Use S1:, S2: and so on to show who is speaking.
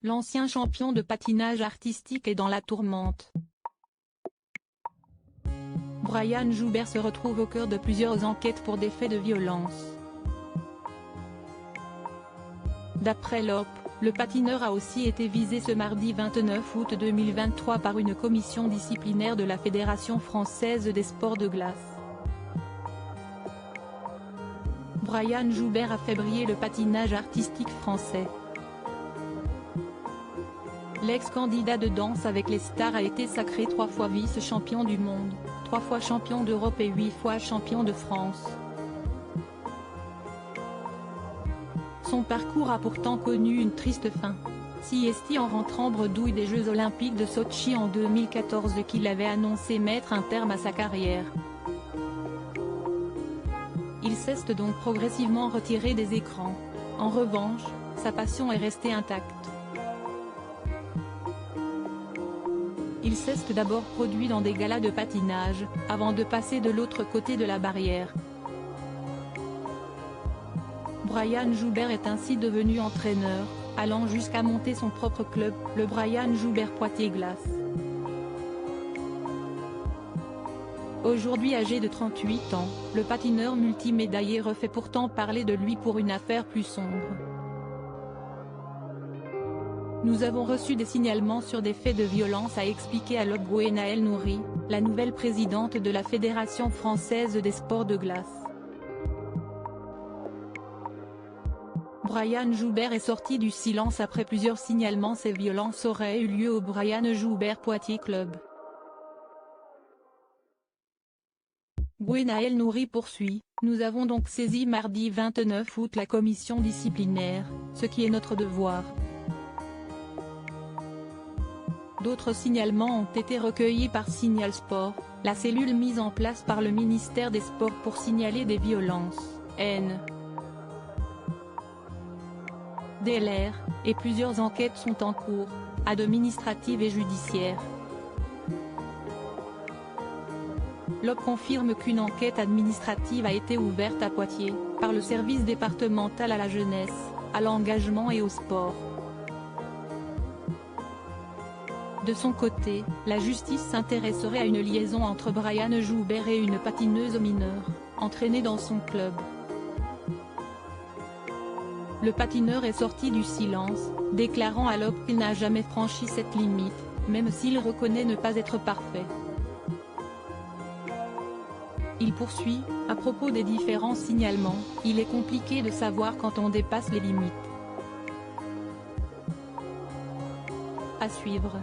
S1: L'ancien champion de patinage artistique est dans la tourmente. Brian Joubert se retrouve au cœur de plusieurs enquêtes pour des faits de violence. D'après l'OP, le patineur a aussi été visé ce mardi 29 août 2023 par une commission disciplinaire de la Fédération française des sports de glace. Brian Joubert a fait briller le patinage artistique français. L'ex-candidat de Danse avec les stars a été sacré 3 fois vice-champion du monde, 3 fois champion d'Europe et 8 fois champion de France. Son parcours a pourtant connu une triste fin. C'est en rentrant bredouille des Jeux Olympiques de Sotchi en 2014 qu'il avait annoncé mettre un terme à sa carrière. Il s'est donc progressivement retiré des écrans. En revanche, sa passion est restée intacte. Il s'est d'abord produit dans des galas de patinage, avant de passer de l'autre côté de la barrière. Brian Joubert est ainsi devenu entraîneur, allant jusqu'à monter son propre club, le Brian Joubert Poitiers Glace. Aujourd'hui âgé de 38 ans, le patineur multimédaillé refait pourtant parler de lui pour une affaire plus sombre. Nous avons reçu des signalements sur des faits de violence, a expliqué à l'OP Gwenaëlle Nouri, la nouvelle présidente de la Fédération française des sports de glace. Brian Joubert est sorti du silence après plusieurs signalements. Ces violences auraient eu lieu au Brian Joubert Poitiers Club. Gwenaëlle Nouri poursuit, nous avons donc saisi mardi 29 août la commission disciplinaire, ce qui est notre devoir. D'autres signalements ont été recueillis par Signal Sport, la cellule mise en place par le ministère des Sports pour signaler des violences, haine, DLR, et plusieurs enquêtes sont en cours, administratives et judiciaires. L'OP confirme qu'une enquête administrative a été ouverte à Poitiers, par le service départemental à la jeunesse, à l'engagement et au sport. De son côté, la justice s'intéresserait à une liaison entre Brian Joubert et une patineuse mineure, entraînée dans son club. Le patineur est sorti du silence, déclarant à l'OP qu'il n'a jamais franchi cette limite, même s'il reconnaît ne pas être parfait. Il poursuit, à propos des différents signalements, il est compliqué de savoir quand on dépasse les limites. À suivre.